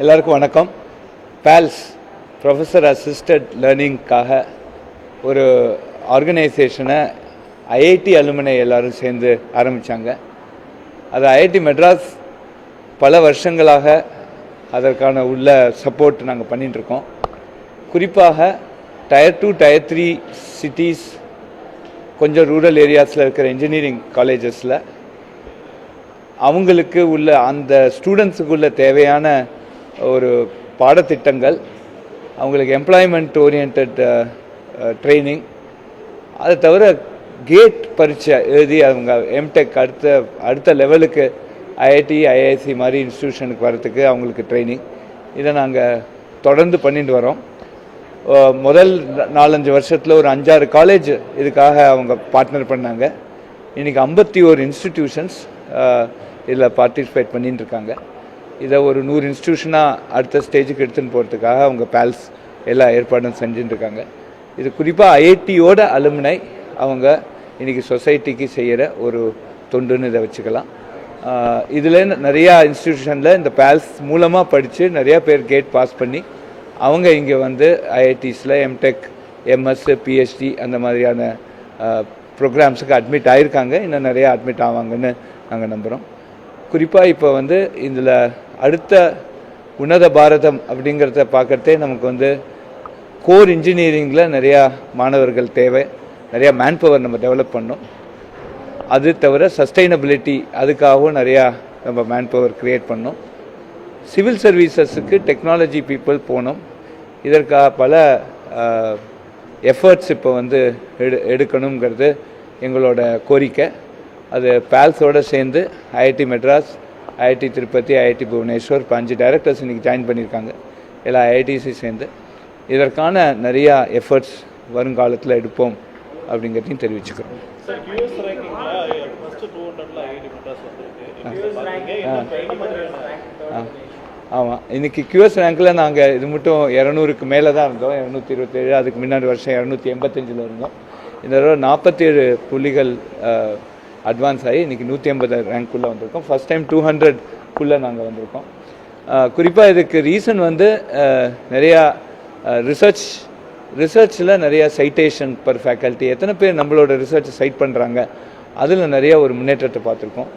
எல்லாருக்கும் வணக்கம். PALS professor assisted லேர்னிங்காக ஒரு ஆர்கனைசேஷனை ஐஐடி அலுமினை எல்லாரும் சேர்ந்து ஆரம்பித்தாங்க. அது ஐஐடி மெட்ராஸ் பல வருஷங்களாக அதற்கான உள்ள சப்போர்ட் நாங்கள் பண்ணிகிட்ருக்கோம். குறிப்பாக டயர் 2 டயர் 3 சிட்டிஸ், கொஞ்சம் ரூரல் ஏரியாஸில் இருக்கிற இன்ஜினியரிங் காலேஜஸில் அவங்களுக்கு உள்ள அந்த ஸ்டூடெண்ட்ஸுக்குள்ள தேவையான ஒரு பாடத்திட்டங்கள், அவங்களுக்கு எம்ப்ளாய்மெண்ட் ஓரியன்ட் ட்ரைனிங், அதை தவிர கேட் பரீட்சை எழுதி அவங்க எம்டெக் அடுத்த லெவலுக்கு ஐஐடி ஐஐசி மாதிரி இன்ஸ்டியூஷனுக்கு வரத்துக்கு அவங்களுக்கு ட்ரைனிங், இதை நாங்கள் தொடர்ந்து பண்ணிட்டு வரோம். முதல் 4-5 வருஷத்தில் ஒரு 5-6 காலேஜ் இதுக்காக அவங்க பார்ட்னர் பண்ணாங்க. இன்றைக்கி 51 இன்ஸ்டிடியூஷன்ஸ் இதில் பார்ட்டிசிபேட் பண்ணிட்டு இருக்காங்க. இதை ஒரு 100 இன்ஸ்டியூஷனாக அடுத்த ஸ்டேஜுக்கு எடுத்துன்னு போகிறதுக்காக அவங்க PALS எல்லா ஏற்பாடும் செஞ்சுட்டு இருக்காங்க. இது குறிப்பாக ஐஐடியோட அலுமினை அவங்க இன்றைக்கி சொசைட்டிக்கு செய்கிற ஒரு தொண்டுன்னு இதை வச்சுக்கலாம். இதில் நிறையா இன்ஸ்டியூஷனில் இந்த PALS மூலமாக படித்து நிறையா பேர் கேட் பாஸ் பண்ணி அவங்க இங்கே வந்து ஐஐடிஸில் எம்டெக், எம்எஸ், பிஹெச்டி அந்த மாதிரியான ப்ரோக்ராம்ஸுக்கு அட்மிட் ஆகியிருக்காங்க. இன்னும் நிறையா அட்மிட் ஆவாங்கன்னு நாங்கள் நம்புகிறோம். குறிப்பாக இப்போ வந்து இதில் அடுத்த உன்னத பாரதம் அப்படிங்கிறத பார்க்குறதே நமக்கு வந்து கோர் இன்ஜினியரிங்கில் நிறையா மாணவர்கள் தேவை, நிறையா மேன் பவர் நம்ம டெவலப் பண்ணோம். அது தவிர சஸ்டைனபிலிட்டி, அதுக்காகவும் நிறையா நம்ம மேன் பவர் க்ரியேட் பண்ணோம். சிவில் சர்வீசஸுக்கு டெக்னாலஜி பீப்புள் போனோம். இதற்காக பல எஃபர்ட்ஸ் இப்போ வந்து எடுக்கணுங்கிறது எங்களோட கோரிக்கை. அது PALSோடு சேர்ந்து IIT Madras, IIT Tirupati, IIT Bhubaneswar 5 directors இன்றைக்கி ஜாயின் பண்ணியிருக்காங்க. எல்லா ஐஐடிசி சேர்ந்து இதற்கான நிறையா எஃபர்ட்ஸ் வருங்காலத்தில் எடுப்போம் அப்படிங்கிறதையும் தெரிவிச்சுக்கிறோம். ஆமாம், இன்றைக்கி QS ரேங்கில் நாங்கள் இது மட்டும் 200க்கு மேலே தான் இருந்தோம். 227, அதுக்கு முன்னாடி வருஷம் 285 இருந்தோம். இந்த தடவை 47 புள்ளிகள் அட்வான்ஸ் ஆகி இன்றைக்கி 180 ரேங்க்குள்ளே வந்திருக்கோம். ஃபஸ்ட் டைம் 200க்குள்ளே நாங்கள் வந்திருக்கோம். குறிப்பாக இதுக்கு ரீசன் வந்து நிறையா ரிசர்ச்சில் நிறையா சைட்டேஷன் பர் ஃபேக்கல்ட்டி, எத்தனை பேர் நம்மளோட ரிசர்ச் சைட் பண்ணுறாங்க, அதில் நிறையா ஒரு முன்னேற்றத்தை பார்த்துருக்கோம்.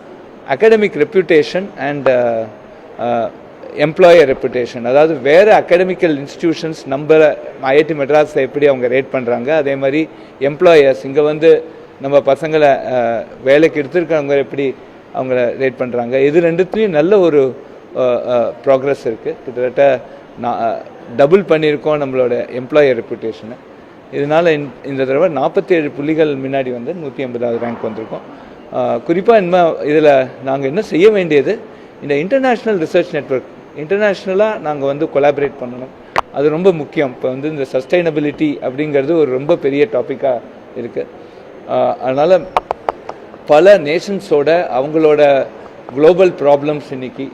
Academic reputation and employer reputation, அதாவது வேறு அகாடமிக்கல் இன்ஸ்டிடியூஷன்ஸ் நம்ம ஐஐடி மெட்ராஸை எப்படி அவங்க ரேட் பண்ணுறாங்க, அதே மாதிரி எம்ப்ளாயர்ஸ் இங்கே வந்து நம்ம பசங்களை வேலைக்கு எடுத்துருக்கவங்க எப்படி அவங்கள ரேட் பண்ணுறாங்க, இது ரெண்டுத்துலேயும் நல்ல ஒரு ப்ராக்ரஸ் இருக்குது. கிட்டத்தட்ட டபுள் பண்ணியிருக்கோம் நம்மளோட எம்ப்ளாயர் ரெப்யூட்டேஷனை. இதனால் இந்த தடவை 47 புள்ளிகள் முன்னாடி வந்து 180வது ரேங்க் வந்திருக்கோம். குறிப்பாக இதில் நாங்கள் என்ன செய்ய வேண்டியது, இந்த இன்டர்நேஷ்னல் ரிசர்ச் நெட்வொர்க், இன்டர்நேஷ்னலாக நாங்கள் வந்து கொலாபரேட் பண்ணணும். அது ரொம்ப முக்கியம். இப்போ வந்து இந்த சஸ்டைனபிலிட்டி அப்படிங்கிறது ஒரு ரொம்ப பெரிய டாப்பிக்காக இருக்குது. அதனால் பல நேஷன்ஸோட அவங்களோட குளோபல் ப்ராப்ளம்ஸ் இன்றைக்கி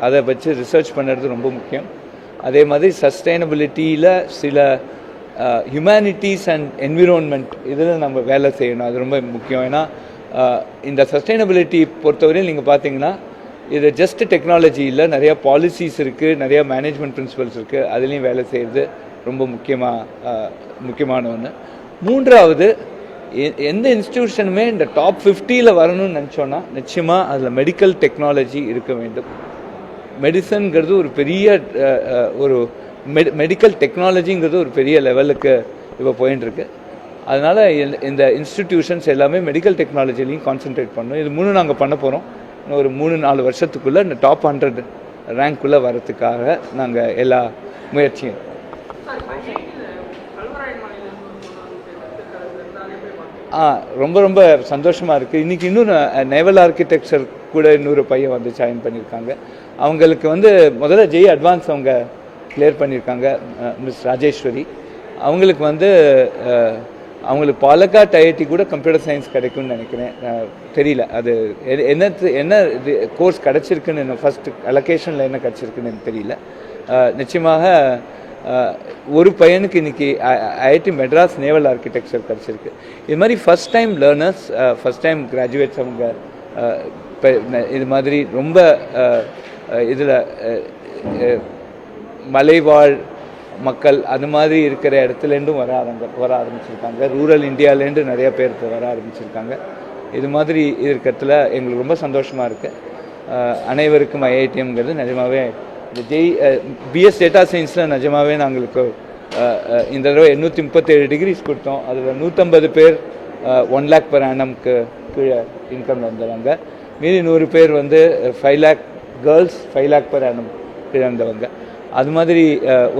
அதை வச்சு ரிசர்ச் பண்ணுறது ரொம்ப முக்கியம். அதே மாதிரி சஸ்டைனபிலிட்டியில் சில ஹியூமனிட்டிஸ் அண்ட் என்விரான்மெண்ட் இதில் நம்ம வேலை செய்யணும். அது ரொம்ப முக்கியம். ஏன்னா இந்த சஸ்டைனபிலிட்டி பொறுத்தவரையும் நீங்கள் பார்த்தீங்கன்னா இது ஜஸ்ட் டெக்னாலஜி இல்லை, நிறையா பாலிசிஸ் இருக்குது, நிறையா மேனேஜ்மெண்ட் பிரின்சிபல்ஸ் இருக்குது. அதுலேயும் வேலை செய்கிறது ரொம்ப முக்கியமான ஒன்று. மூன்றாவது, எந்த இன்ஸ்டிடியூஷனுமே இந்த டாப் 50ல் வரணும்னு நினச்சோன்னா நிச்சயமாக அதில் மெடிக்கல் டெக்னாலஜி இருக்க வேண்டும். மெடிசன்கிறது ஒரு பெரிய ஒரு மெடிக்கல் டெக்னாலஜிங்கிறது ஒரு பெரிய லெவலுக்கு இப்போ போயின்ட்டுருக்கு. அதனால் இந்த இன்ஸ்டிடியூஷன்ஸ் எல்லாமே மெடிக்கல் டெக்னாலஜிலையும் கான்சென்ட்ரேட் பண்ணணும். இது 3 நாங்கள் பண்ண போகிறோம். இன்னும் ஒரு 3-4 வருஷத்துக்குள்ளே இந்த டாப் 100 ரேங்க்குள்ளே வரத்துக்காக நாங்கள் எல்லா முயற்சியும். ரொம்ப ரொம்ப சந்தோஷமாக இருக்குது. இன்றைக்கி இன்னொரு நேவல் ஆர்கிடெக்சர் கூட இன்னொரு பையன் வந்து ஜாயின் பண்ணியிருக்காங்க. அவங்களுக்கு வந்து முதல்ல ஜெய் அட்வான்ஸ் அவங்க கிளியர் பண்ணியிருக்காங்க, மிஸ் ராஜேஸ்வரி. அவங்களுக்கு வந்து அவங்களுக்கு பாலக்காட் ஐஐடி கூட கம்ப்யூட்டர் சயின்ஸ் கிடைக்கும்னு நினைக்கிறேன். தெரியல அது என்ன கோர்ஸ் கிடச்சிருக்குன்னு, என்ன ஃபஸ்ட்டு அலோகேஷனில் என்ன கிடச்சிருக்குன்னு எனக்கு தெரியல. நிச்சயமாக ஒரு பையனுக்கு இன்றைக்கி ஐஐடி மெட்ராஸ் நேவல் ஆர்கிடெக்சர் கிடச்சிருக்கு. இது மாதிரி first time learners, first time graduates அவங்க இது மாதிரி ரொம்ப இதில் மலைவாழ் மக்கள் அது மாதிரி இருக்கிற இடத்துலேருந்தும் வர ஆரம்பிச்சிருக்காங்க. ரூரல் இந்தியாவிலேருந்து நிறைய பேர் வர ஆரம்பிச்சிருக்காங்க. இது மாதிரி இருக்கிறதுல எங்களுக்கு ரொம்ப சந்தோஷமாக இருக்குது. அனைவருக்கும் ஐஐடிஎம்ங்கிறது நிஜமாகவே இந்த பிஎஸ் டேட்டா சயின்ஸில் நிஜமாகவே நாங்களுக்கு இந்த தடவை 837 டிகிரிஸ் கொடுத்தோம். அதில் 150 பேர் 1 lakh per annumக்கு கீழே இன்கம் வந்தவங்க. மீதி 100 பேர் வந்து 5 lakh girls 5 lakh per annum கீழே வந்தவங்க. அது மாதிரி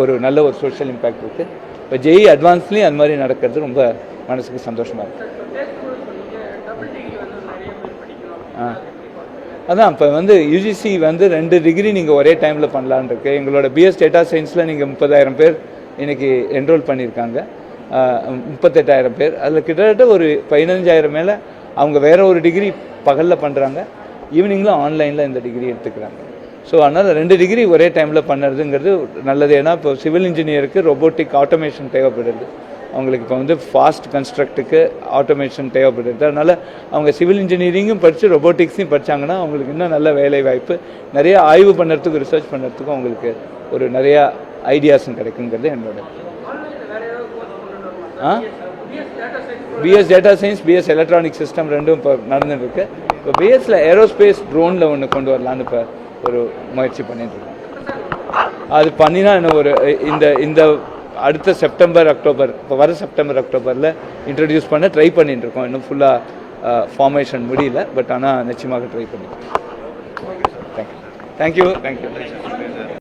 ஒரு நல்ல ஒரு சோஷியல் இம்பேக்ட் இருக்குது. இப்போ ஜெய் அட்வான்ஸ்லேயும் அது மாதிரி நடக்கிறது ரொம்ப மனசுக்கு சந்தோஷமாக இருக்குது. அதான் இப்போ வந்து யூஜிசி வந்து 2 டிகிரி நீங்கள் ஒரே டைமில் பண்ணலான் இருக்கு. எங்களோட பிஎஸ் டேட்டா சயின்ஸில் நீங்கள் 30,000 பேர் இன்றைக்கி என்ரோல் பண்ணியிருக்காங்க. 38,000 பேர். அதில் கிட்டத்தட்ட ஒரு 15,000 மேலே அவங்க வேறு ஒரு டிகிரி பகலில் பண்ணுறாங்க, ஈவினிங்கில் ஆன்லைனில் இந்த டிகிரி எடுத்துக்கிறாங்க. ஸோ அதனால் 2 டிகிரி ஒரே டைமில் பண்ணுறதுங்கிறது நல்லது. ஏன்னா இப்போ சிவில் இன்ஜினியருக்கு ரொபோட்டிக் ஆட்டோமேஷன் தேவைப்படுது. அவங்களுக்கு இப்போ வந்து ஃபாஸ்ட் கன்ஸ்ட்ரக்ட்டுக்கு ஆட்டோமேஷன் தேவைப்படுது. அதனால் அவங்க சிவில் இன்ஜினியரிங்கும் படித்து ரொபோட்டிக்ஸையும் படித்தாங்கன்னா அவங்களுக்கு இன்னும் நல்ல வேலை வாய்ப்பு, நிறைய ஆய்வு பண்ணுறதுக்கும் ரிசர்ச் பண்ணுறதுக்கும் அவங்களுக்கு ஒரு நிறையா ஐடியாஸும் கிடைக்குங்கிறது என்னோட. BS data science, BS electronic system ரெண்டும் இப்போ நடந்துட்டுருக்கு. இப்போ பிஎஸ்சில் ஏரோஸ்பேஸ் ட்ரோனில் ஒன்று கொண்டு வரலான்னு இப்போ ஒரு முயற்சி பண்ணிட்டுருக்கோம். அது பண்ணினா இன்னும் ஒரு இந்த அடுத்த செப்டம்பர் அக்டோபர், இப்போ வர செப்டம்பர் அக்டோபரில் இன்ட்ரடியூஸ் பண்ண ட்ரை பண்ணிட்டு இருக்கோம். இன்னும் ஃபுல்லாக ஃபார்மேஷன் முடியல, பட் ஆனால் நிச்சயமாக ட்ரை பண்ணியிருக்கோம். தேங்க்யூ.